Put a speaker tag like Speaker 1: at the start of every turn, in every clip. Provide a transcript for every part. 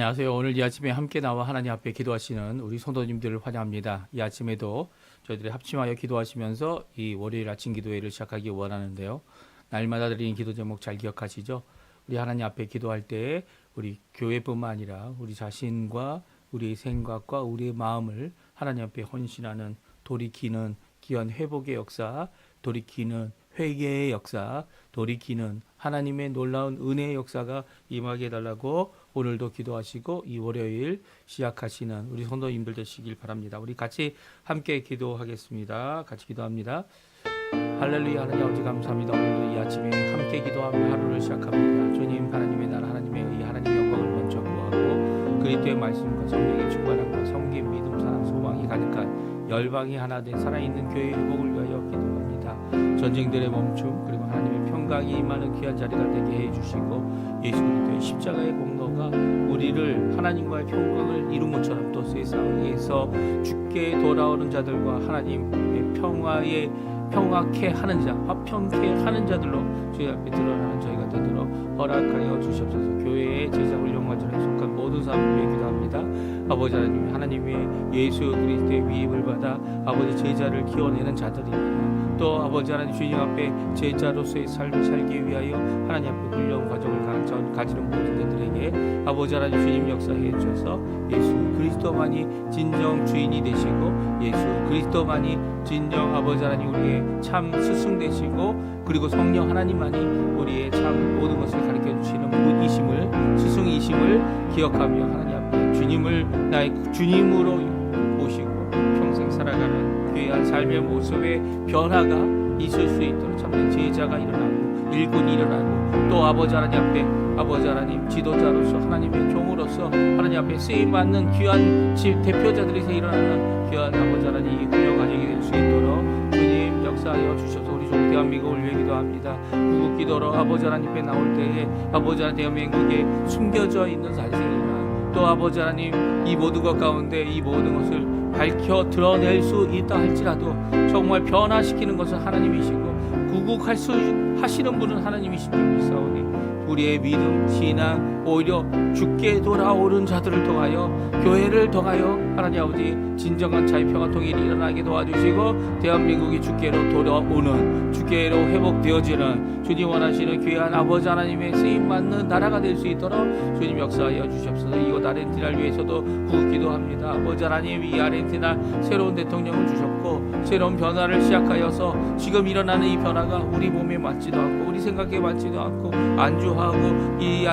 Speaker 1: 안녕하세요. 오늘 이 아침에 함께 나와 하나님 앞에 기도하시는 우리 성도님들을 환영합니다. 이 아침에도 저희들이 합심하여 기도하시면서 이 월요일 아침 기도회를 시작하기 원하는데요. 날마다 드리는 기도 제목 잘 기억하시죠? 우리 하나님 앞에 기도할 때 우리 교회뿐만 아니라 우리 자신과 우리의 생각과 우리의 마음을 하나님 앞에 헌신하는 돌이키는 귀한 회복의 역사, 돌이키는 회개의 역사, 돌이키는 하나님의 놀라운 은혜의 역사가 임하게 해달라고 오늘도 기도하시고 이 월요일 시작하시는 우리 성도님들 되시길 바랍니다. 우리 같이 함께 기도하겠습니다. 같이 기도합니다. 할렐루야. 하나님 아버지 감사합니다. 오늘도 이 아침에 함께 기도하며 하루를 시작합니다. 주님 하나님의 나라 하나님의 의 하나님의 영광을 먼저 구하고 그리스도의 말씀과 성령의 충만함과 섬김 믿음 사랑 소망이 가득한 열방이 하나 된 살아있는 교회의 회복을 위하여 기도합니다. 전쟁들의 멈춤 그리고 하나님의 평강이 임하는 귀한 자리가 되게 해주시고 예수 그리스도의 십자가의 공로가 우리를 하나님과의 평강을 이룬 것처럼 또 세상에서 죽게 돌아오는 자들과 하나님의 평화케 하는 자, 화평케 하는 자들로 주의 앞에 드러나는 저희가 되도록 허락하여 주시옵소서. 교회의 제자 훈련 과정에 속한 모든 사람을 위해 기도합니다. 아버지 하나님, 하나님의 예수 그리스도의 위임을 받아 아버지 제자를 키워내는 자들입니다. 또 아버지 하나님 주님 앞에 제자로서의 삶을 살기 위하여 하나님 앞에 훈련 과정을 가지는 모든 자들에게 아버지 하나님 주님 역사해 주셔서 예수 그리스도만이 진정 주인이 되시고 예수 그리스도만이 진정 아버지 하나님 우리의 참 스승 되시고 그리고 성령 하나님만이 우리의 참 모든 것을 가르쳐 주시는 분이심을 스승이심을 기억하며 하나님 앞에 주님을 나의 주님으로 모시고 평생 살아가는 귀한 삶의 모습의 변화가 있을 수 있도록 참된 제자가 일어나고 일꾼이 일어나고 또 아버지 하나님 앞에 아버지 하나님 지도자로서 하나님의 종으로서 하나님 앞에 쓰임받는 귀한 대표자들에서 일어나는 귀한 아버지 하나님 이 훈련 과정이 될 수 있도록 주님 역사하여 주셔서 우리 종 대한민국을 위해 기도합니다. 구국 기도로 아버지 하나님 앞에 나올 때에 아버지 하나님 대한민국에 숨겨져 있는 사실이나 또 아버지 하나님 이 모든 것 가운데 이 모든 것을 밝혀 드러낼 수 있다 할지라도 정말 변화시키는 것은 하나님이시고 구국할 수 하시는 분은 하나님이신 줄 믿사오니 우리의 믿음, 신앙, 오히려 죽게 돌아오는 자들을 통하여 교회를 통하여 하나님 아버지 진정한 자유 평화 통일이 일어나게 도와주시고 대한민국이 주께로 돌아오는 주께로 회복되어지는 주님 원하시는 귀한 아버지 하나님의 쓰임받는 나라가 될 수 있도록 주님 역사하여 주시옵소서. 이곳 아르헨티나를 위해서도 기도합니다. 아버지 하나님 이 아르헨티나 새로운 대통령을 주셨고 새로운 변화를 시작하여서 지금 일어나는 이 변화가 우리 몸에 맞지도 않고 우리 생각에 맞지도 않고 안주하고 이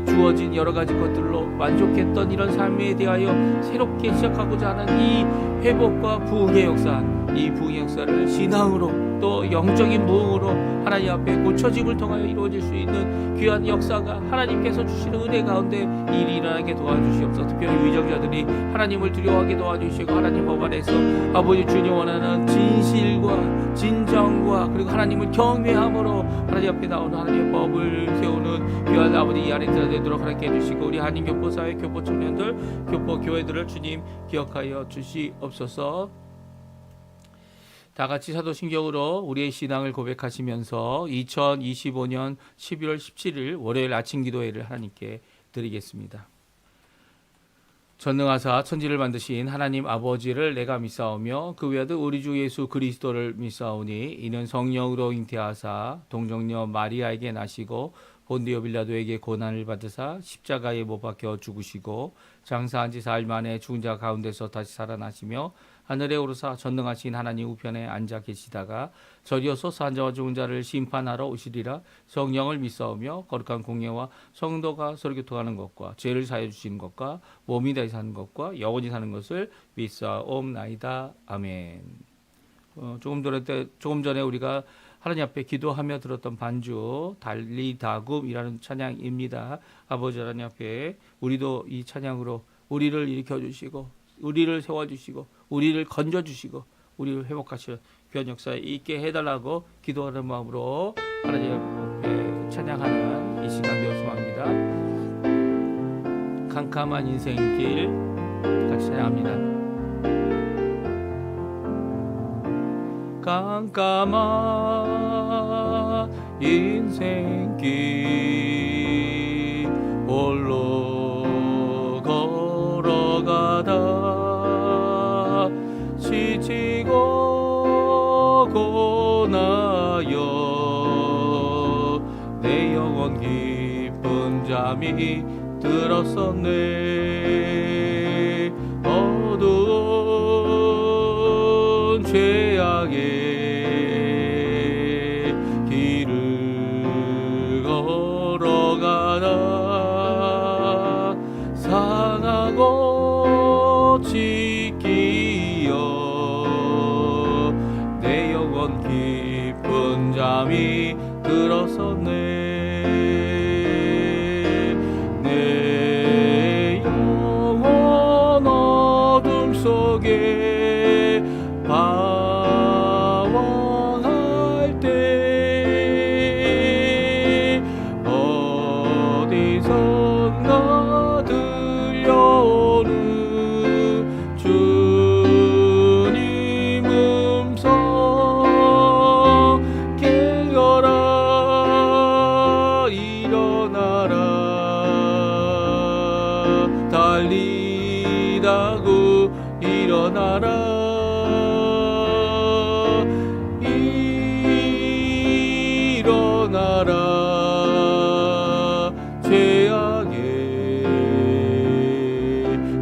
Speaker 1: 주어진 여러 가지 것들로 만족했던 이런 삶에 대하여 새롭게 시작하고자 하는 이 회복과 부흥의 역사, 이 부흥의 역사를 신앙으로 또 영적인 부흥으로 하나님 앞에 고쳐짐을 통하여 이루어질 수 있는 귀한 역사가 하나님께서 주시는 은혜 가운데 일이 일어나게 도와주시옵소서. 특별히 위정자들이 하나님을 두려워하게 도와주시고 하나님 법 안에서 아버지 주님 원하는 진실과 진정과 그리고 하나님을 경외함으로 하나님 앞에 나오는 하나님의 법을 세우는 귀한 아버지 이 아르헨티나 되도록 하나님께 해주시고 우리 한인 교포사회 교포 청년들 교포 교회들을 주님 기억하여 주시옵소서. 다 같이 사도신경으로 우리의 신앙을 고백하시면서 2025년 11월 17일 월요일 아침 기도회를 하나님께 드리겠습니다. 전능하사 천지를 만드신 하나님 아버지를 내가 믿사오며 그 외아들 우리 주 예수 그리스도를 믿사오니 이는 성령으로 잉태하사 동정녀 마리아에게 나시고 본디오 빌라도에게 고난을 받으사 십자가에 못 박혀 죽으시고 장사한 지 사흘 만에 죽은 자 가운데서 다시 살아나시며 하늘에 오르사 전능하신 하나님 우편에 앉아 계시다가 저리어서 산자와 죽은 자를 심판하러 오시리라. 성령을 믿사오며 거룩한 공예와 성도가 서로 교통하는 것과 죄를 사해 주시는 것과 몸이 다시 사는 것과 영원히 사는 것을 믿사옵나이다. 아멘. 조금 전에 우리가 하나님 앞에 기도하며 들었던 반주 달리다굼이라는 찬양입니다. 아버지 하나님 앞에 우리도 이 찬양으로 우리를 일으켜주시고 우리를 세워주시고 우리를 건져주시고 우리를 회복하시는 귀한 역사에 있게 해달라고 기도하는 마음으로 하나님 앞에 찬양하는 이 시간 되었으면 합니다. 캄캄한 인생길 같이 찬양합니다. 깜깜한 인생길 홀로 일어나여 내 영혼 깊은 잠이 들었었네. 어두운 죄악의 길을 걸어가다 상하고 찢기어 내 영혼 깊은 잠이 들었었네. 내 영혼 어둠 속에 방황할 때 어디선가 들려오는 주님 음성 깨어라 일어나라 달리다고 일어나라 일어나라 죄악에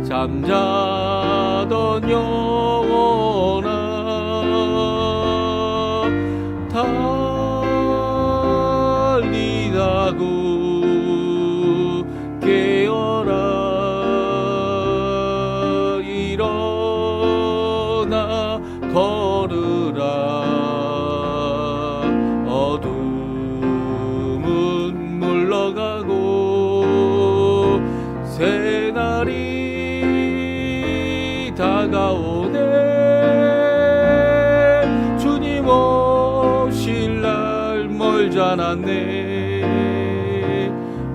Speaker 1: 잠자던 영혼아 달리다고 깨어라 일어나 걸으라 어둠은 물러가고 새날이 다가오네. 주님 오실 날 멀지 않았네.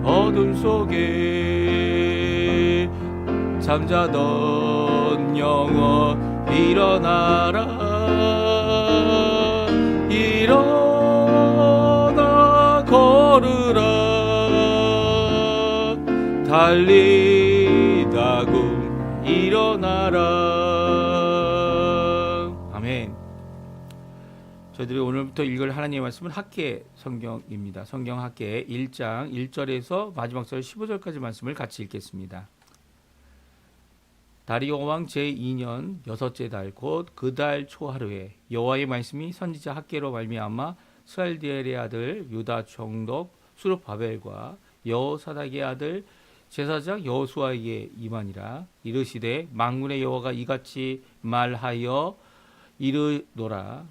Speaker 1: 어둠 속에 잠자던 영혼 일어나라 일어나 걸으라 달리다금 일어나라. 아멘. 저희들이 오늘부터 읽을 하나님의 말씀은 학계 성경입니다. 성경 학계 1장 1절에서 마지막 절 15절까지 말씀을 같이 읽겠습니다. 다리오 왕 제2년 여섯째 달 곧 그 달 초하루에 여호와의 말씀이 선지자 학계로 말미암아 스알디엘의 아들 유다 총독 수룹바벨과 여호사닥의 아들 제사장 여호수아에게 임하니라. 이르시되 만군의 여호와가 이같이 말하여 이르노라.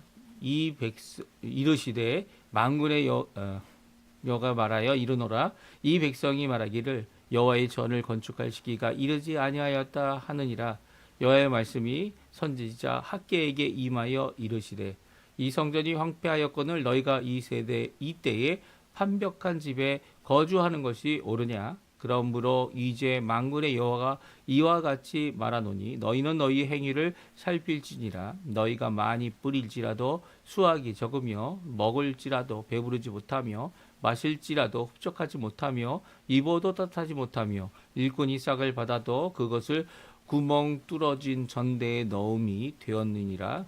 Speaker 1: 이르시되 만군의 여호가 말하여 이르노라. 이 백성이 말하기를 여호와의 전을 건축할 시기가 이르지 아니하였다 하느니라. 여호와의 말씀이 선지자 학계에게 임하여 이르시되 이 성전이 황폐하였거늘 너희가 이때에 판벽한 집에 거주하는 것이 옳으냐. 그러므로 이제 만군의 여호와가 이와 같이 말하노니 너희는 너희 행위를 살필지니라. 너희가 많이 뿌릴지라도 수확이 적으며 먹을지라도 배부르지 못하며 마실지라도 흡족하지 못하며 입어도 따뜻하지 못하며 일꾼이 싹을 받아도 그것을 구멍 뚫어진 전대에 넣음이 되었느니라.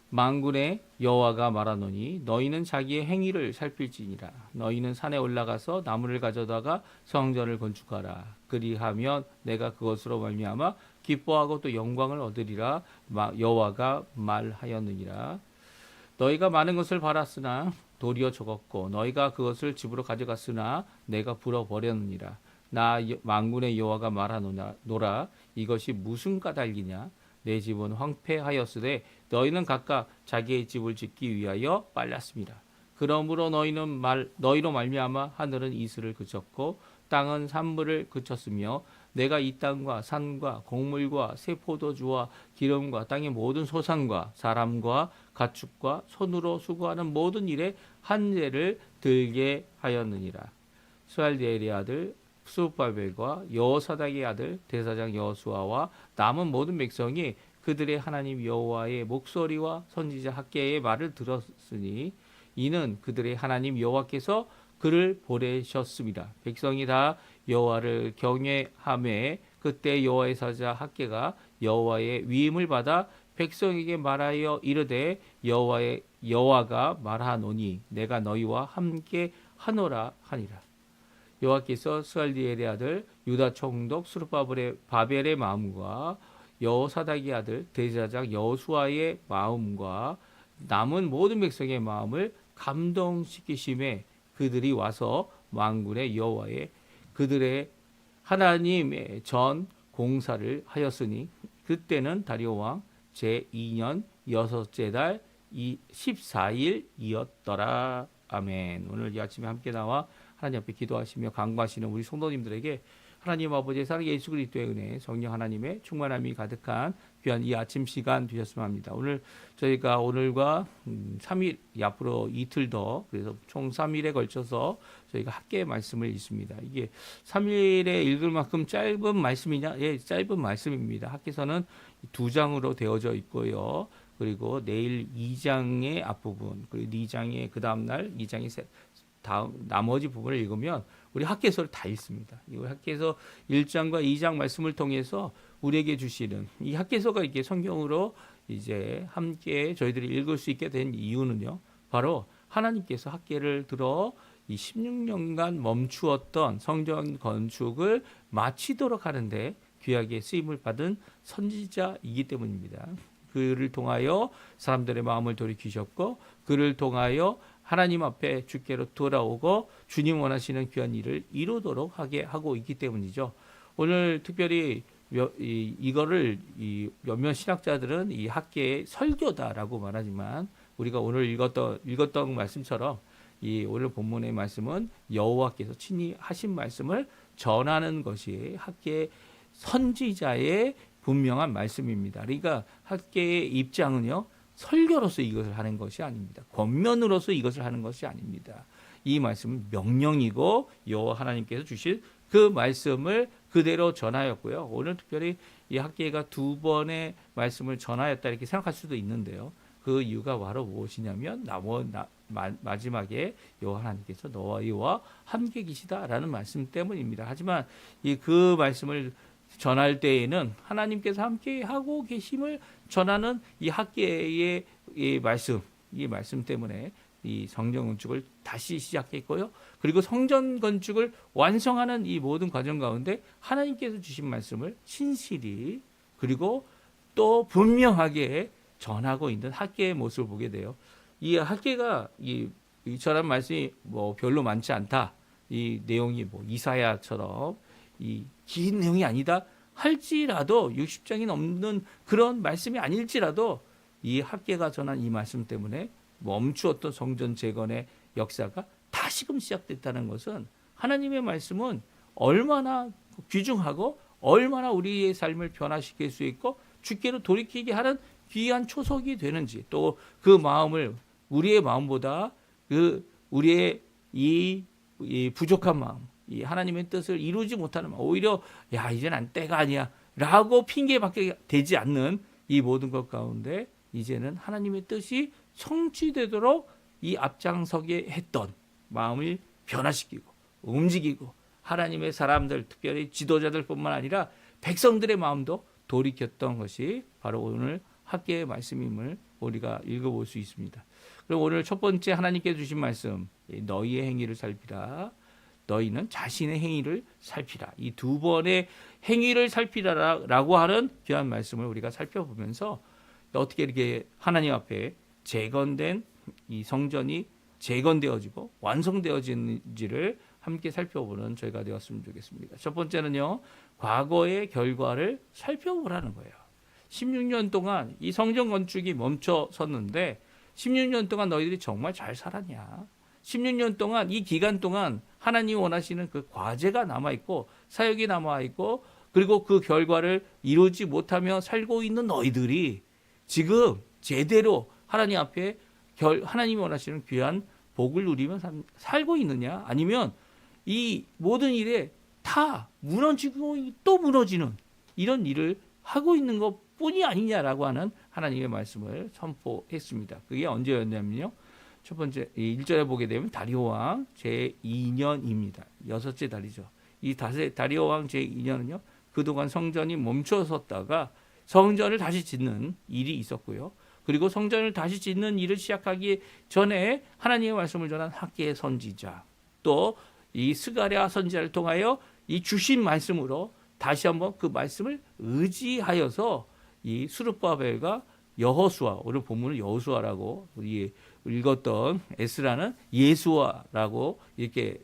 Speaker 1: 만군의 여호와가 말하노니 너희는 자기의 행위를 살필지니라. 너희는 산에 올라가서 나무를 가져다가 성전을 건축하라. 그리하면 내가 그것으로 말미암아 기뻐하고 또 영광을 얻으리라. 여호와가 말하였느니라. 너희가 많은 것을 바랐으나 도리어 적었고 너희가 그것을 집으로 가져갔으나 내가 불어버렸느니라. 나 만군의 여호와가 말하노라. 이것이 무슨 까닭이냐. 내 집은 황폐하였으되 너희는 각각 자기의 집을 짓기 위하여 빨랐습니다. 그러므로 너희로 말미암아 하늘은 이슬을 그쳤고 땅은 산물을 그쳤으며 내가 이 땅과 산과 곡물과 새 포도주와 기름과 땅의 모든 소산과 사람과 가축과 손으로 수고하는 모든 일에 한재를 들게 하였느니라. 스알디엘의 아들 수룹바벨과 여호사닥의 아들 대사장 여호수아와 남은 모든 백성이 그들의 하나님 여호와의 목소리와 선지자 학계의 말을 들었으니 이는 그들의 하나님 여호와께서 그를 보내셨습니다. 백성이 다 여호와를 경외하매 그때 여호와의 사자 학계가 여호와의 위임을 받아 백성에게 말하여 이르되 여호와가 말하노니 내가 너희와 함께 하노라 하니라. 여호와께서 스알디엘의 아들 유다 총독 스룹바벨의 마음과 여호사닥의 아들 대제사장 여호수아의 마음과 남은 모든 백성의 마음을 감동시키심에 그들이 와서 만군의 여호와의 그들의 하나님의 전 공사를 하였으니 그때는 다리오 왕 제2년 여섯째 달 14일이었더라. 아멘. 오늘 이 아침에 함께 나와 하나님 앞에 기도하시며 간구하시는 우리 성도님들에게 하나님 아버지의 사랑 예수 그리스도의 은혜, 성령 하나님의 충만함이 가득한 귀한 이 아침 시간 되셨으면 합니다. 오늘 저희가 오늘과 3일, 앞으로 이틀 더, 그래서 총 3일에 걸쳐서 저희가 학계 말씀을 읽습니다. 이게 3일에 읽을 만큼 짧은 말씀이냐? 예, 짧은 말씀입니다. 학계서는 2장으로 되어져 있고요. 그리고 내일 2장의 앞부분, 그리고 2장의 그 다음날 2장의 나머지 부분을 읽으면 우리 학계서를 다 읽습니다. 이 학계서 1장과 2장 말씀을 통해서 우리에게 주시는 이 학계서가 이렇게 성경으로 이제 함께 저희들이 읽을 수 있게 된 이유는요. 바로 하나님께서 학계를 들어 이 16년간 멈추었던 성전 건축을 마치도록 하는데 귀하게 쓰임을 받은 선지자이기 때문입니다. 그를 통하여 사람들의 마음을 돌이키셨고 그를 통하여 하나님 앞에 주께로 돌아오고 주님 원하시는 귀한 일을 이루도록 하게 하고 있기 때문이죠. 오늘 특별히 이거를 몇몇 신학자들은 이 학계의 설교다라고 말하지만 우리가 오늘 읽었던 말씀처럼 이 오늘 본문의 말씀은 여호와께서 친히 하신 말씀을 전하는 것이 학계의 선지자의 분명한 말씀입니다. 그러니까 학계의 입장은요. 설교로서 이것을 하는 것이 아닙니다. 권면으로서 이것을 하는 것이 아닙니다. 이 말씀은 명령이고 여호와 하나님께서 주신 그 말씀을 그대로 전하였고요. 오늘 특별히 이 학계가 2번의 말씀을 전하였다 이렇게 생각할 수도 있는데요. 그 이유가 바로 무엇이냐면 마지막에 여호와 하나님께서 너와 이와 함께 계시다라는 말씀 때문입니다. 하지만 그 말씀을 전할 때에는 하나님께서 함께 하고 계심을 전하는 이 학계의 이 말씀 때문에 이 성전 건축을 다시 시작했고요. 그리고 성전 건축을 완성하는 이 모든 과정 가운데 하나님께서 주신 말씀을 신실히 그리고 또 분명하게 전하고 있는 학계의 모습을 보게 돼요. 이 학계가 이처럼 말씀이 별로 많지 않다. 이 내용이 이사야처럼 이 긴 내용이 아니다 할지라도 60장이 넘는 그런 말씀이 아닐지라도 이 학계가 전한 이 말씀 때문에 멈추었던 성전 재건의 역사가 다시금 시작됐다는 것은 하나님의 말씀은 얼마나 귀중하고 얼마나 우리의 삶을 변화시킬 수 있고 주께로 돌이키게 하는 귀한 초석이 되는지 또 그 마음을 우리의 마음보다 우리의 이 부족한 마음 이 하나님의 뜻을 이루지 못하는 오히려 이제는 때가 아니야 라고 핑계밖에 되지 않는 이 모든 것 가운데 이제는 하나님의 뜻이 성취되도록 이 앞장서게 했던 마음을 변화시키고 움직이고 하나님의 사람들 특별히 지도자들뿐만 아니라 백성들의 마음도 돌이켰던 것이 바로 오늘 학계의 말씀임을 우리가 읽어볼 수 있습니다. 그럼 오늘 첫 번째 하나님께 주신 말씀 너희의 행위를 살피라. 너희는 자신의 행위를 살피라. 이 2번의 행위를 살피라라고 하는 귀한 말씀을 우리가 살펴보면서 어떻게 이렇게 하나님 앞에 재건된 이 성전이 재건되어지고 완성되어지는지를 함께 살펴보는 저희가 되었으면 좋겠습니다. 첫 번째는요. 과거의 결과를 살펴보라는 거예요. 16년 동안 이 성전 건축이 멈춰 섰는데 16년 동안 너희들이 정말 잘 살았냐? 16년 동안 이 기간 동안 하나님이 원하시는 그 과제가 남아있고 사역이 남아있고 그리고 그 결과를 이루지 못하며 살고 있는 너희들이 지금 제대로 하나님 앞에 하나님이 원하시는 귀한 복을 누리며 살고 있느냐 아니면 이 모든 일에 다 무너지고 또 무너지는 이런 일을 하고 있는 것뿐이 아니냐라고 하는 하나님의 말씀을 선포했습니다. 그게 언제였냐면요. 첫 번째 1절에 보게 되면 다리오 왕 제2년입니다. 여섯째 달이죠. 이 다리오 왕 제2년은요. 그동안 성전이 멈춰섰다가 성전을 다시 짓는 일이 있었고요. 그리고 성전을 다시 짓는 일을 시작하기 전에 하나님의 말씀을 전한 학개의 선지자, 또 이 스가랴 선지자를 통하여 이 주신 말씀으로 다시 한번 그 말씀을 의지하여서 이 스룹바벨과 여호수아, 오늘 본문은 여호수아라고 우리 읽었던 에스라는 예수아라고 이렇게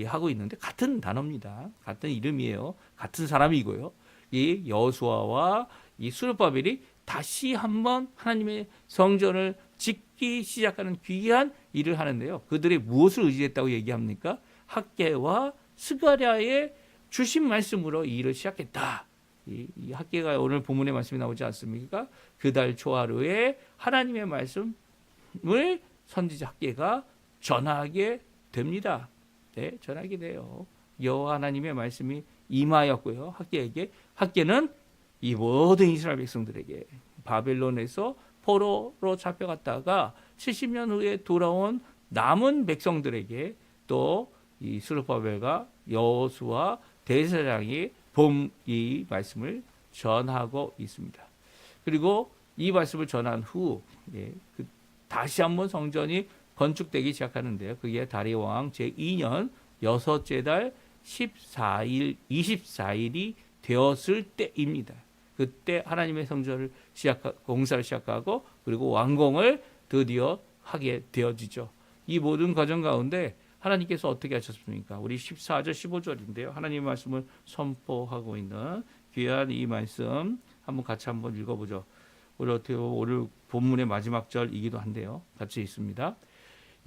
Speaker 1: 하고 있는데 같은 단어입니다. 같은 이름이에요. 같은 사람이고요. 이 여호수아와 이 스룹바벨이 다시 한번 하나님의 성전을 짓기 시작하는 귀한 일을 하는데요. 그들이 무엇을 의지했다고 얘기합니까? 학개와 스가랴의 주신 말씀으로 이 일을 시작했다. 이 학개가 오늘 본문의 말씀이 나오지 않습니까? 그달 초하루에 하나님의 말씀을 선지자 학개가 전하게 됩니다. 네, 전하게 돼요. 여호와 하나님의 말씀이 임하였고요. 학개는 이 모든 이스라엘 백성들에게 바벨론에서 포로로 잡혀갔다가 70년 후에 돌아온 남은 백성들에게 또 이 스룹바벨과 여호수아 대제사장이 이 말씀을 전하고 있습니다. 그리고 이 말씀을 전한 후 다시 한번 성전이 건축되기 시작하는데요. 그게 다리 왕 제2년 여섯째 달 24일이 되었을 때입니다. 그때 하나님의 성전을 공사를 시작하고 그리고 완공을 드디어 하게 되어지죠. 이 모든 과정 가운데 하나님께서 어떻게 하셨습니까? 우리 14절 15절인데요. 하나님의 말씀을 선포하고 있는 귀한 이 말씀 같이 한번 읽어보죠. 우리 어떻게 보면 오늘 본문의 마지막 절이기도 한데요. 같이 있습니다.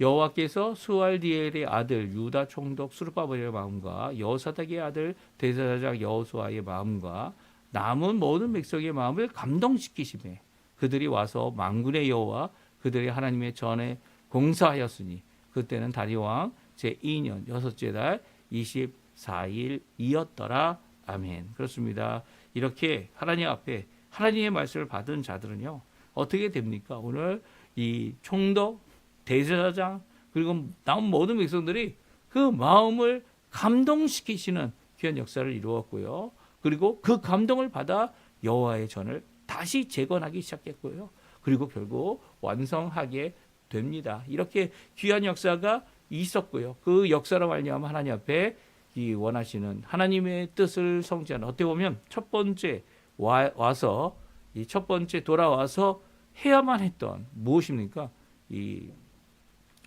Speaker 1: 여호와께서 스알디엘의 아들 유다 총독 스룹바벨의 마음과 여호사닥의 아들 대제사장 여호수아의 마음과 남은 모든 백성의 마음을 감동시키시매 그들이 와서 만군의 여호와 그들이 하나님의 전에 공사하였으니 그때는 다리 왕 제2년 여섯째 달 24일이었더라. 아멘. 그렇습니다. 이렇게 하나님 앞에 하나님의 말씀을 받은 자들은요 어떻게 됩니까? 오늘 이 총독, 대제사장 그리고 남은 모든 백성들이 그 마음을 감동시키시는 귀한 역사를 이루었고요. 그리고 그 감동을 받아 여호와의 전을 다시 재건하기 시작했고요. 그리고 결국 완성하게 됩니다. 이렇게 귀한 역사가 있었고요. 그 역사로 말미암아 하나님 앞에 이 원하시는 하나님의 뜻을 성취하는 어떻게 보면 첫 번째 와서 이 첫 번째 돌아와서 해야만 했던 무엇입니까? 이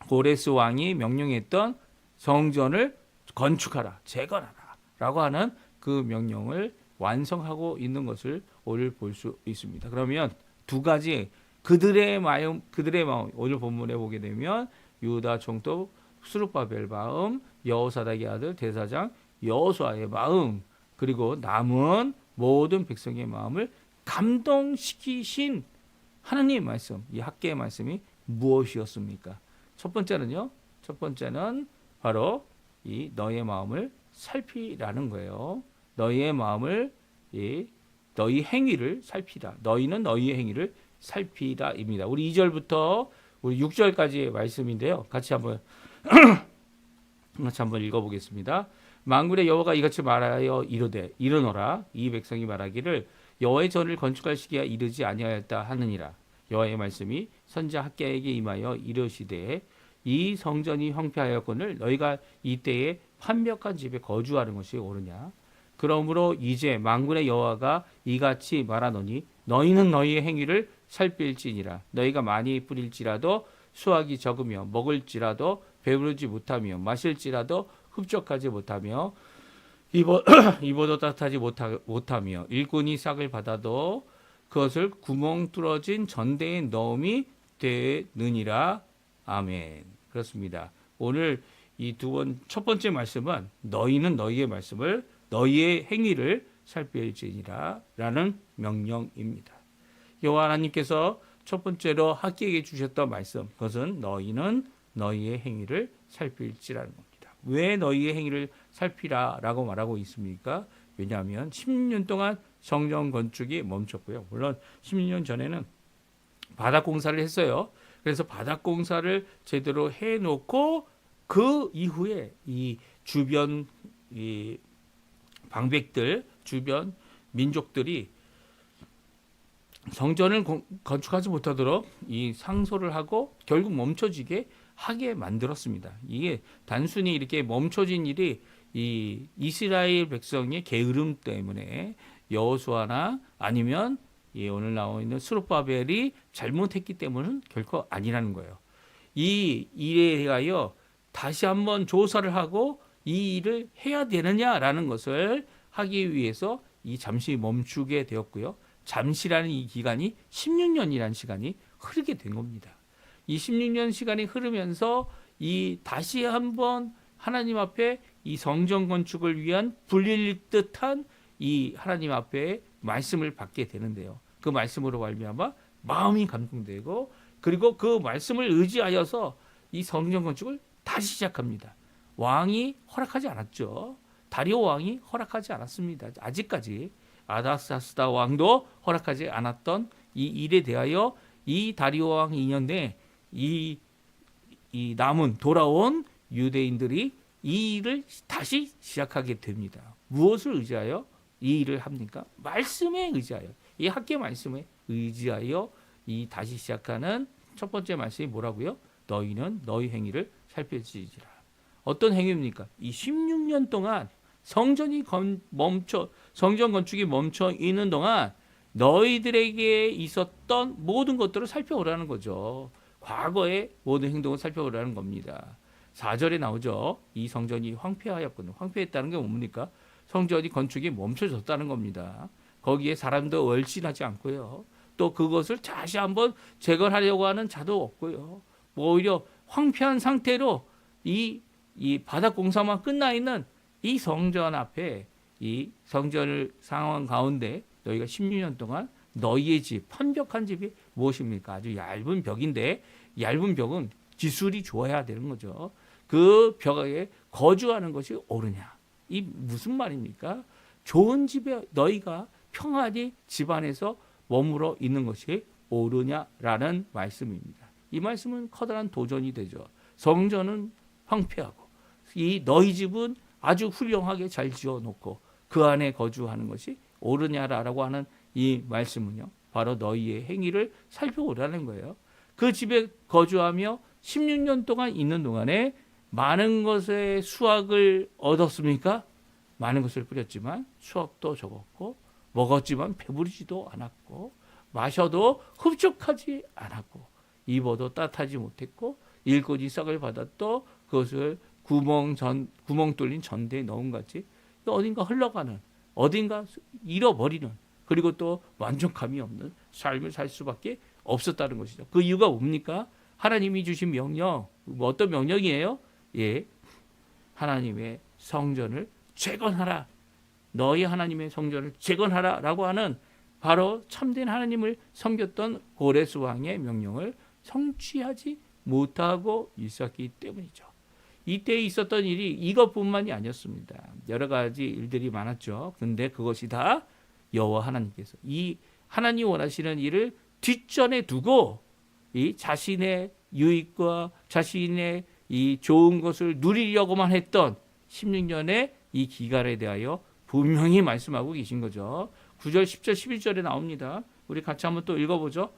Speaker 1: 고레스 왕이 명령했던 성전을 건축하라, 재건하라라고 하는 그 명령을 완성하고 있는 것을 오늘 볼 수 있습니다. 그러면 두 가지 그들의 마음 오늘 본문에 보게 되면 유다 총독 스룹바벨 마음, 여호사닥의 아들 대사장 여호수아의 마음, 그리고 남은 모든 백성의 마음을 감동시키신 하나님의 말씀, 이 학개의 말씀이 무엇이었습니까? 첫 번째는 바로 이 너의 마음을 살피라는 거예요. 너희의 마음을 너희 행위를 살피라. 너희는 너희의 행위를 살피라입니다. 우리 2절부터 우리 6절까지의 말씀인데요. 같이 한번 읽어보겠습니다. 만군의 여호와가 이같이 말하여 이르되 이르노라 이 백성이 말하기를 여호와의 전을 건축할 시기가 이르지 아니하였다 하느니라. 여호와의 말씀이 선지자 학개에게 임하여 이르시되 이 성전이 황폐하였거늘 너희가 이때에 완벽한 집에 거주하는 것이 옳으냐. 그러므로 이제 만군의 여호와가 이같이 말하노니 너희는 너희의 행위를 살필지니라. 너희가 많이 뿌릴지라도 수확이 적으며 먹을지라도 배부르지 못하며 마실지라도 흡족하지 못하며 입어도 따뜻하지 못하며 일꾼이 싹을 받아도 그것을 구멍 뚫어진 전대에 넣음이 되느니라. 아멘. 그렇습니다. 오늘 이 첫 번째 말씀은 너희는 너희의 말씀을 너희의 행위를 살필지니라 라는 명령입니다. 여호와 하나님께서 첫 번째로 학개에게 주셨던 말씀, 그것은 너희는 너희의 행위를 살필지라는 겁니다. 왜 너희의 행위를 살피라라고 말하고 있습니까? 왜냐하면 16년 동안 성전 건축이 멈췄고요. 물론 16년 전에는 바닥 공사를 했어요. 그래서 바닥 공사를 제대로 해놓고 그 이후에 이 주변 이 방백들, 주변 민족들이 성전을 건축하지 못하도록 이 상소를 하고 결국 멈춰지게 하게 만들었습니다. 이게 단순히 이렇게 멈춰진 일이 이 이스라엘 백성의 게으름 때문에 여호수아나 아니면 오늘 나와 있는 스룹바벨이 잘못했기 때문은 결코 아니라는 거예요. 이 일에 대하여 다시 한번 조사를 하고 이 일을 해야 되느냐라는 것을 하기 위해서 이 잠시 멈추게 되었고요. 잠시라는 이 기간이 16년이라는 시간이 흐르게 된 겁니다. 이 16년 시간이 흐르면서 이 다시 한번 하나님 앞에 이 성전 건축을 위한 불릴 듯한 이 하나님 앞에 말씀을 받게 되는데요. 그 말씀으로 말미암아 마음이 감동되고 그리고 그 말씀을 의지하여서 이 성전 건축을 다시 시작합니다. 왕이 허락하지 않았죠. 다리오 왕이 허락하지 않았습니다. 아직까지 아닥사스다 왕도 허락하지 않았던 이 일에 대하여 이 다리오 왕 2년 내에 이 남은 돌아온 유대인들이 이 일을 다시 시작하게 됩니다. 무엇을 의지하여 이 일을 합니까? 말씀에 의지하여, 이 학계 말씀에 의지하여 이 다시 시작하는 첫 번째 말씀이 뭐라고요? 너희는 너희 행위를 살펴지지라. 어떤 행위입니까? 이 16년 동안 성전 건축이 멈춰 있는 동안 너희들에게 있었던 모든 것들을 살펴보라는 거죠. 과거의 모든 행동을 살펴보라는 겁니다. 4절에 나오죠. 이 성전이 황폐하였거든요. 황폐했다는 게 뭡니까? 성전이 건축이 멈춰졌다는 겁니다. 거기에 사람도 얼씬하지 않고요. 또 그것을 다시 한번 재건하려고 하는 자도 없고요. 오히려 황폐한 상태로 이 바닥 공사만 끝나 있는 이 성전 앞에 이 성전을 상황 가운데 너희가 16년 동안 너희의 집, 판벽한 집이 무엇입니까? 아주 얇은 벽인데 얇은 벽은 기술이 좋아야 되는 거죠. 그 벽에 거주하는 것이 옳으냐? 이 무슨 말입니까? 좋은 집에 너희가 평안히 집안에서 머물러 있는 것이 옳으냐라는 말씀입니다. 이 말씀은 커다란 도전이 되죠. 성전은 황폐하고 이 너희 집은 아주 훌륭하게 잘 지어놓고 그 안에 거주하는 것이 옳으냐라고 하는 이 말씀은요. 바로 너희의 행위를 살펴보라는 거예요. 그 집에 거주하며 16년 동안 있는 동안에 많은 것의 수확을 얻었습니까? 많은 것을 뿌렸지만 수확도 적었고 먹었지만 배부르지도 않았고 마셔도 흡족하지 않았고 입어도 따뜻하지 못했고 일꾼이 싹을 받았도 그것을 구멍 뚫린 전대에 넣은 같이 어딘가 흘러가는 어딘가 잃어버리는 그리고 또 만족감이 없는 삶을 살 수밖에 없었다는 것이죠. 그 이유가 뭡니까? 하나님이 주신 명령, 어떤 명령이에요? 예, 하나님의 성전을 재건하라. 너희 하나님의 성전을 재건하라 라고 하는 바로 참된 하나님을 섬겼던 고레스 왕의 명령을 성취하지 못하고 있었기 때문이죠. 이때 있었던 일이 이것뿐만이 아니었습니다. 여러 가지 일들이 많았죠. 근데 그것이 다 여호와 하나님께서 이 하나님 원하시는 일을 뒷전에 두고 이 자신의 유익과 자신의 이 좋은 것을 누리려고만 했던 16년의 이 기간에 대하여 분명히 말씀하고 계신 거죠. 9절, 10절, 11절에 나옵니다. 우리 같이 한번 또 읽어보죠.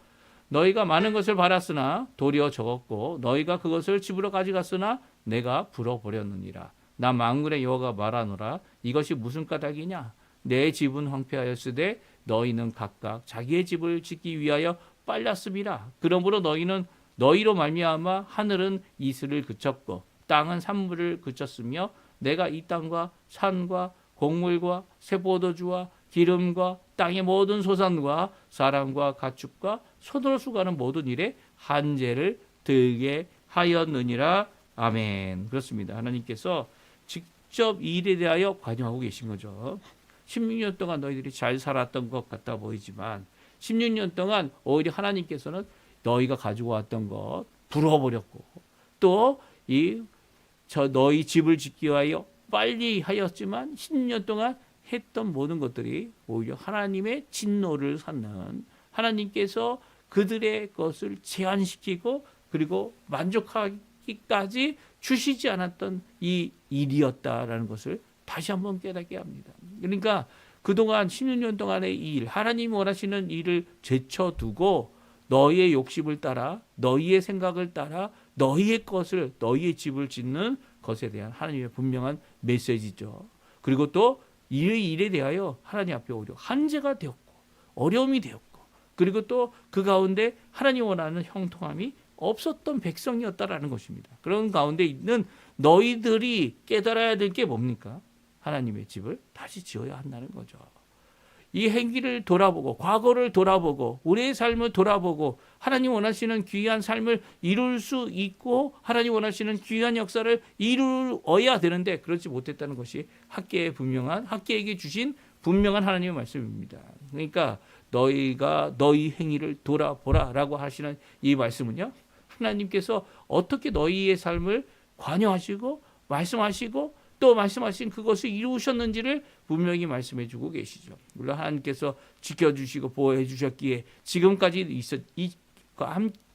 Speaker 1: 너희가 많은 것을 바랐으나 도리어 적었고 너희가 그것을 집으로 가져갔으나 내가 불어버렸느니라. 나 만군의 여호와가 말하노라. 이것이 무슨 까닭이냐? 내 집은 황폐하였으되 너희는 각각 자기의 집을 짓기 위하여 빨랐음이라. 그러므로 너희는 너희로 말미암아 하늘은 이슬을 그쳤고 땅은 산물을 그쳤으며 내가 이 땅과 산과 곡물과 새포도주와 기름과 땅의 모든 소산과 사람과 가축과 손으로 수고하는 모든 일에 한제를 들게 하였느니라. 아멘. 그렇습니다. 하나님께서 직접 이 일에 대하여 관여하고 계신 거죠. 16년 동안 너희들이 잘 살았던 것 같아 보이지만 16년 동안 오히려 하나님께서는 너희가 가지고 왔던 것 불어버렸고 또 너희 집을 짓기 위하여 빨리 하였지만 16년 동안 했던 모든 것들이 오히려 하나님의 진노를 샀는 하나님께서 그들의 것을 제한시키고 그리고 만족하기까지 주시지 않았던 이 일이었다라는 것을 다시 한번 깨닫게 합니다. 그러니까 그동안 16년 동안의 이 일, 하나님이 원하시는 일을 제쳐두고 너희의 욕심을 따라, 너희의 생각을 따라, 너희의 것을, 너희의 집을 짓는 것에 대한 하나님의 분명한 메시지죠. 그리고 또 이 일에 대하여 하나님 앞에 오히려 한계가 되었고 어려움이 되었고, 그리고 또 그 가운데 하나님 원하는 형통함이 없었던 백성이었다라는 것입니다. 그런 가운데 있는 너희들이 깨달아야 될 게 뭡니까? 하나님의 집을 다시 지어야 한다는 거죠. 이 행기를 돌아보고, 과거를 돌아보고, 우리의 삶을 돌아보고, 하나님 원하시는 귀한 삶을 이룰 수 있고, 하나님 원하시는 귀한 역사를 이루어야 되는데 그렇지 못했다는 것이 학계에게 주신 분명한 하나님의 말씀입니다. 그러니까 너희가 너희 행위를 돌아보라라고 하시는 이 말씀은요, 하나님께서 어떻게 너희의 삶을 관여하시고 말씀하시고 또 말씀하신 그것을 이루셨는지를 분명히 말씀해 주고 계시죠. 물론 하나님께서 지켜주시고 보호해 주셨기에 지금까지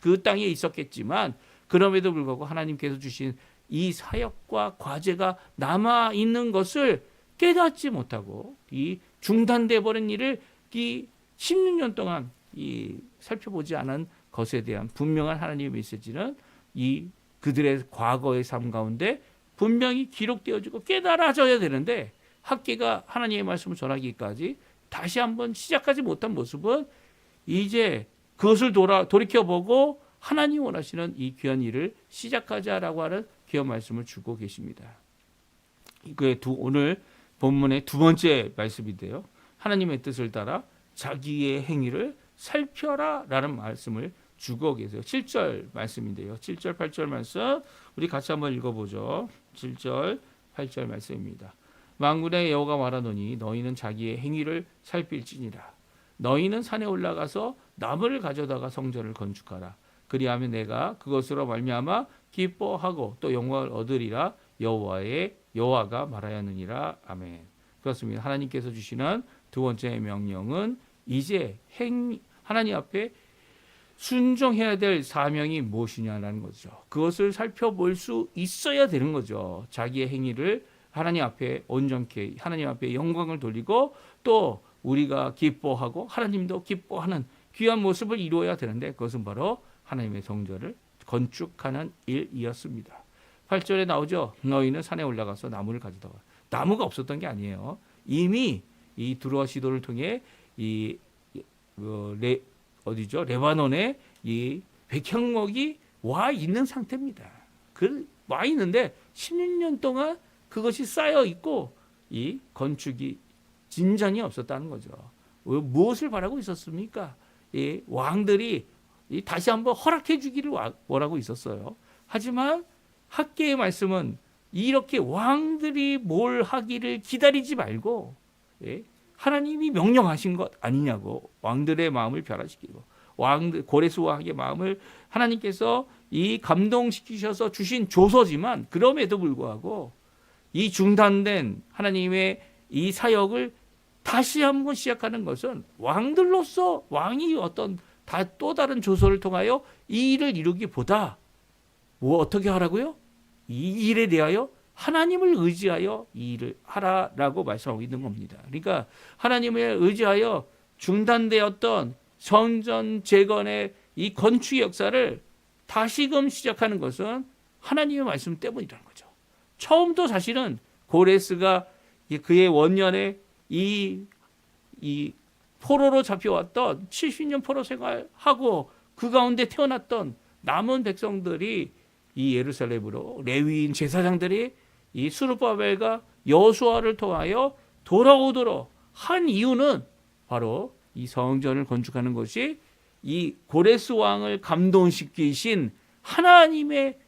Speaker 1: 그 땅에 있었겠지만, 그럼에도 불구하고 하나님께서 주신 이 사역과 과제가 남아있는 것을 깨닫지 못하고 이 중단돼 버린 일을 이 16년 동안 이 살펴보지 않은 것에 대한 분명한 하나님의 메시지는 이 그들의 과거의 삶 가운데 분명히 기록되어지고 깨달아져야 되는데, 학계가 하나님의 말씀을 전하기까지 다시 한번 시작하지 못한 모습은 이제 그것을 돌이켜보고 하나님 원하시는 이 귀한 일을 시작하자라고 하는 귀한 말씀을 주고 계십니다. 오늘 본문의 두 번째 말씀인데요, 하나님의 뜻을 따라 자기의 행위를 살펴라 라는 말씀을 주고 계세요. 7절 말씀인데요, 7절 8절 말씀 우리 같이 한번 읽어보죠. 7절 8절 말씀입니다. 만군의 여호와가 말하노니 너희는 자기의 행위를 살필지니라. 너희는 산에 올라가서 나무를 가져다가 성전을 건축하라. 그리하면 내가 그것으로 말미암아 기뻐하고 또 영광을 얻으리라. 여호와가 말하였느니라. 아멘. 그렇습니다. 하나님께서 주시는 두 번째 명령은 이제 하나님 앞에 순종해야 될 사명이 무엇이냐라는 거죠. 그것을 살펴볼 수 있어야 되는 거죠. 자기의 행위를 하나님 앞에 온전케, 하나님 앞에 영광을 돌리고 또 우리가 기뻐하고 하나님도 기뻐하는 귀한 모습을 이루어야 되는데, 그것은 바로 하나님의 성전을 건축하는 일이었습니다. 8절에 나오죠. 너희는 산에 올라가서 나무를 가져다가. 나무가 없었던 게 아니에요. 이미 이 두로와 시돈을 통해 레바논에 이 백향목이 와 있는 상태입니다. 와 있는데 16년 동안 그것이 쌓여 있고 이 건축이 진전이 없었다는 거죠. 무엇을 바라고 있었습니까? 이 왕들이 다시 한번 허락해 주기를 원하고 있었어요. 하지만 학계의 말씀은 이렇게 왕들이 뭘 하기를 기다리지 말고 하나님이 명령하신 것 아니냐고, 왕들의 마음을 변화시키고 고레스 왕의 마음을 하나님께서 이 감동시키셔서 주신 조서지만, 그럼에도 불구하고 이 중단된 하나님의 이 사역을 다시 한번 시작하는 것은 왕들로서 왕이 또 다른 조서를 통하여 이 일을 이루기보다 어떻게 하라고요? 이 일에 대하여 하나님을 의지하여 이 일을 하라라고 말씀하고 있는 겁니다. 그러니까 하나님을 의지하여 중단되었던 성전 재건의 이 건축 역사를 다시금 시작하는 것은 하나님의 말씀 때문이라는 거죠. 처음도 사실은 고레스가 그의 원년에 이 포로로 잡혀왔던 70년 포로 생활하고 그 가운데 태어났던 남은 백성들이 이 예루살렘으로 레위인 제사장들이 이 스룹바벨과 여호수아를 통하여 돌아오도록 한 이유는 바로 이 성전을 건축하는 것이 이 고레스 왕을 감동시키신 하나님의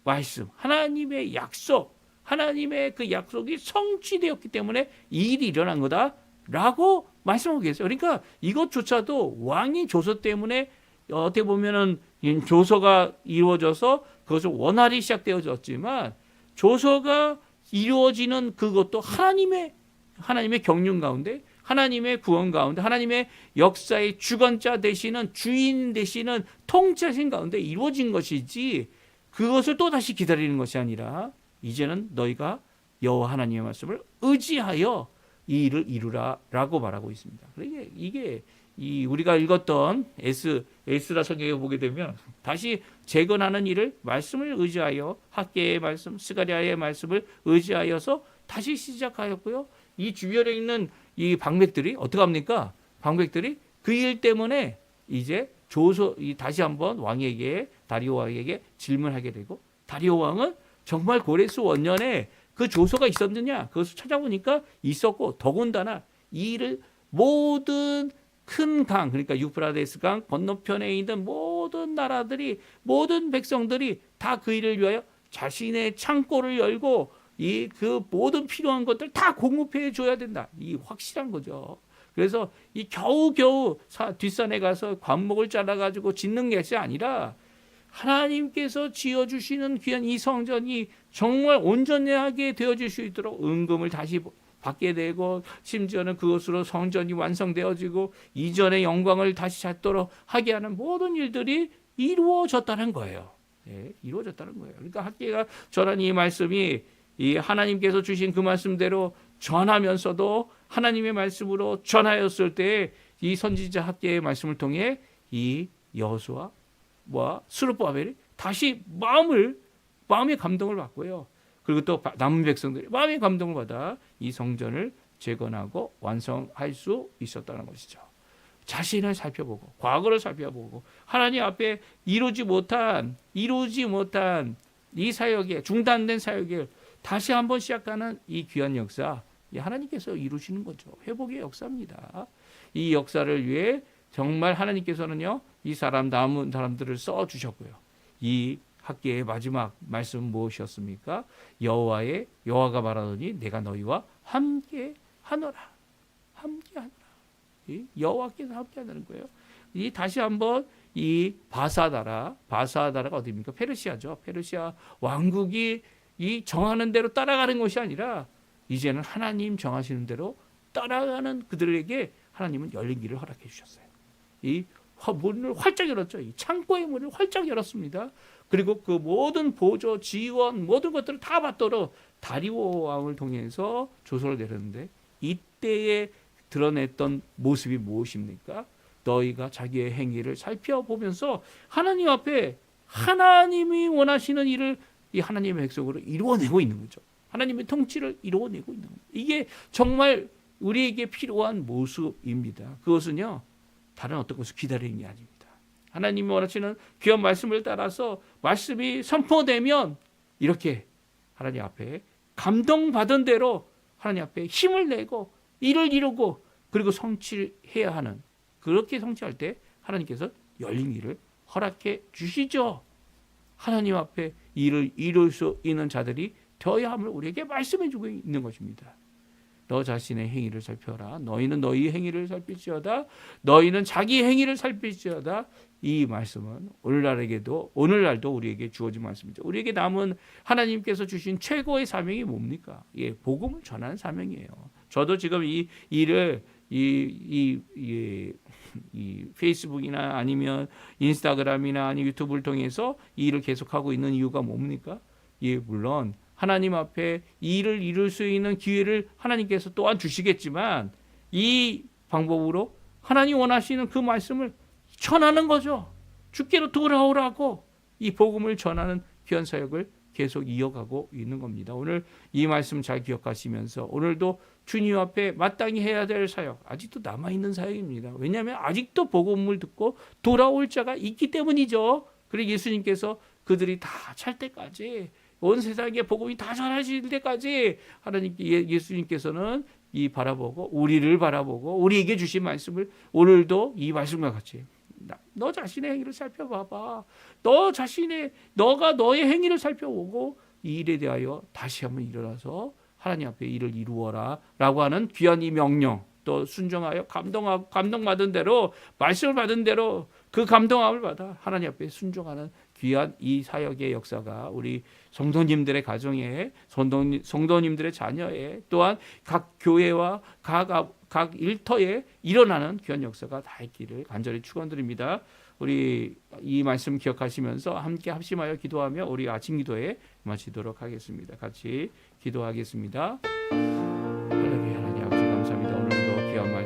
Speaker 1: 말씀, 하나님의 약속, 하나님의 그 약속이 성취되었기 때문에 이 일이 일어난 거다라고 말씀하고 계세요. 그러니까 이것조차도 왕이 조서 때문에 어떻게 보면은 조서가 이루어져서 그것은 원활히 시작되어졌지만, 조서가 이루어지는 그것도 하나님의 경륜 가운데, 하나님의 구원 가운데, 하나님의 역사의 주관자 되시는, 주인 되시는 통치하신 가운데 이루어진 것이지, 그것을 또다시 기다리는 것이 아니라 이제는 너희가 여호와 하나님의 말씀을 의지하여 이 일을 이루라라고 말하고 있습니다. 이게 이 우리가 읽었던 에스라 성경에 보게 되면 다시 재건하는 일을 말씀을 의지하여 학계의 말씀, 스가랴의 말씀을 의지하여서 다시 시작하였고요. 이 주변에 있는 이 방백들이 어떻게 합니까? 방백들이 그 일 때문에 이제 다시 한번 왕에게 다리오 왕에게 질문하게 되고 다리오 왕은 정말 고레스 원년에 그 조서가 있었느냐? 그것을 찾아보니까 있었고 더군다나 이 일을 모든 큰 강, 그러니까 유프라데스 강 건너편에 있는 모든 나라들이 모든 백성들이 다 그 일을 위하여 자신의 창고를 열고 그 모든 필요한 것들 다 공급해 줘야 된다. 이 확실한 거죠. 그래서 이 겨우겨우 뒷산에 가서 관목을 잘라가지고 짓는 것이 아니라 하나님께서 지어주시는 귀한 이 성전이 정말 온전하게 되어질 수 있도록 은금을 다시 받게 되고 심지어는 그것으로 성전이 완성되어지고 이전의 영광을 다시 찾도록 하게 하는 모든 일들이 이루어졌다는 거예요. 네, 이루어졌다는 거예요. 그러니까 학계가 전한 이 말씀이 이 하나님께서 주신 그 말씀대로 전하면서도 하나님의 말씀으로 전하였을 때 이 선지자 학계의 말씀을 통해 이 여호수아와 스룹바벨이 다시 마음의 감동을 받고요. 그리고 또 남은 백성들이 마음의 감동을 받아 이 성전을 재건하고 완성할 수 있었다는 것이죠. 자신을 살펴보고 과거를 살펴보고 하나님 앞에 이루지 못한 이 사역에 중단된 사역을 다시 한번 시작하는 이 귀한 역사, 하나님께서 이루시는 거죠. 회복의 역사입니다. 이 역사를 위해 정말 하나님께서는요, 이 남은 사람들을 써주셨고요. 이 학계의 마지막 말씀 무엇이었습니까? 여호와가 말하더니 내가 너희와 함께 하노라. 함께 하노라. 여호와께서 함께 하는 거예요. 이 다시 한번 이 바사다라가 어디입니까? 페르시아죠. 페르시아 왕국이 이 정하는 대로 따라가는 것이 아니라 이제는 하나님 정하시는 대로 따라가는 그들에게 하나님은 열린 길을 허락해 주셨어요. 이 문을 활짝 열었죠. 이 창고의 문을 활짝 열었습니다. 그리고 그 모든 보조, 지원, 모든 것들을 다 받도록 다리오 왕을 통해서 조서를 내렸는데 이때에 드러냈던 모습이 무엇입니까? 너희가 자기의 행위를 살펴보면서 하나님 앞에 하나님이 원하시는 일을 이 하나님의 백성으로 이루어내고 있는 거죠. 하나님의 통치를 이루어내고 있는 겁니다. 이게 정말 우리에게 필요한 모습입니다. 그것은요, 다른 어떤 것을 기다리는 게 아닙니다. 하나님이 원하시는 귀한 말씀을 따라서 말씀이 선포되면 이렇게 하나님 앞에 감동받은 대로 하나님 앞에 힘을 내고 일을 이루고 그리고 성취해야 하는, 그렇게 성취할 때 하나님께서 열린 길을 허락해 주시죠. 하나님 앞에 일을 이룰 수 있는 자들이 되어야 함을 우리에게 말씀해 주고 있는 것입니다. 너 자신의 행위를 살펴라. 너희는 너희 행위를 살필지어다. 너희는 자기 행위를 살필지어다. 이 말씀은 오늘날도 우리에게 주어진 말씀이죠. 우리에게 남은 하나님께서 주신 최고의 사명이 뭡니까? 예, 복음을 전하는 사명이에요. 저도 지금 이 일을 이 페이스북이나 아니면 인스타그램이나 아니면 유튜브를 통해서 이 일을 계속하고 있는 이유가 뭡니까? 예, 물론 하나님 앞에 이 일을 이룰 수 있는 기회를 하나님께서 또한 주시겠지만 이 방법으로 하나님 원하시는 그 말씀을 전하는 거죠. 주께로 돌아오라고 이 복음을 전하는 귀한 사역을 계속 이어가고 있는 겁니다. 오늘 이 말씀 잘 기억하시면서 오늘도 주님 앞에 마땅히 해야 될 사역, 아직도 남아있는 사역입니다. 왜냐하면 아직도 복음을 듣고 돌아올 자가 있기 때문이죠. 그리고 예수님께서 그들이 다 찰 때까지, 온 세상에 복음이 다 전해질 때까지 예수님께서는 우리를 바라보고 우리에게 주신 말씀을 오늘도 이 말씀과 같이 너 자신의 행위를 살펴봐봐. 너가 너의 행위를 살펴보고 이 일에 대하여 다시 한번 일어나서 하나님 앞에 일을 이루어라 라고 하는 귀한 이 명령, 또 순종하여 감동받은 대로, 말씀을 받은 대로 그 감동함을 받아 하나님 앞에 순종하는 귀한 이 사역의 역사가 우리 성도님들의 가정에, 성도님들의 자녀에, 또한 각 교회와 각 일터에 일어나는 귀한 역사가 다 있기를 간절히 축원드립니다. 우리 이 말씀 기억하시면서 함께 합심하여 기도하며 우리 아침 기도에 마치도록 하겠습니다. 같이 기도하겠습니다. 할렐루야. 하나님 아버지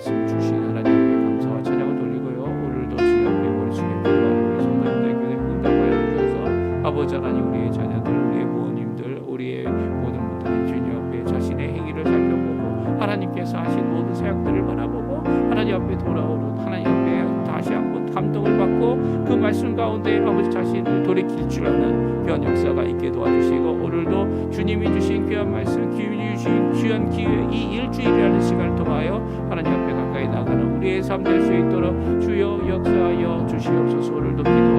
Speaker 1: 말씀 주신 하나님 앞에 감사와 찬양을 돌리고요. 오늘도 주님 앞에 머리 숙여 기도하는 우리 성도님들 교회 응답하여 주셔서 아버지 하나님 우리의 자녀들 우리의 부모님들 우리의 모든 분들이 주님 앞에 자신의 행위를 살펴보고 하나님께서 하신 모든 사역들을 바라보고 하나님 앞에 돌아오는 하나님 앞에 다시 한번 감동을 받고 그 말씀 가운데 아버지 자신을 돌이킬 줄 아는 귀한 역사가 있게 도와주시고 오늘도 주님이 주신 귀한 말씀 기운이 주신 귀한 기회 이 일주일이라는 시간을 통하여 하나님 앞에 가까이 나가는 우리의 삶 될 수 있도록 주여 역사하여 주시옵소서. 오늘도 기도하며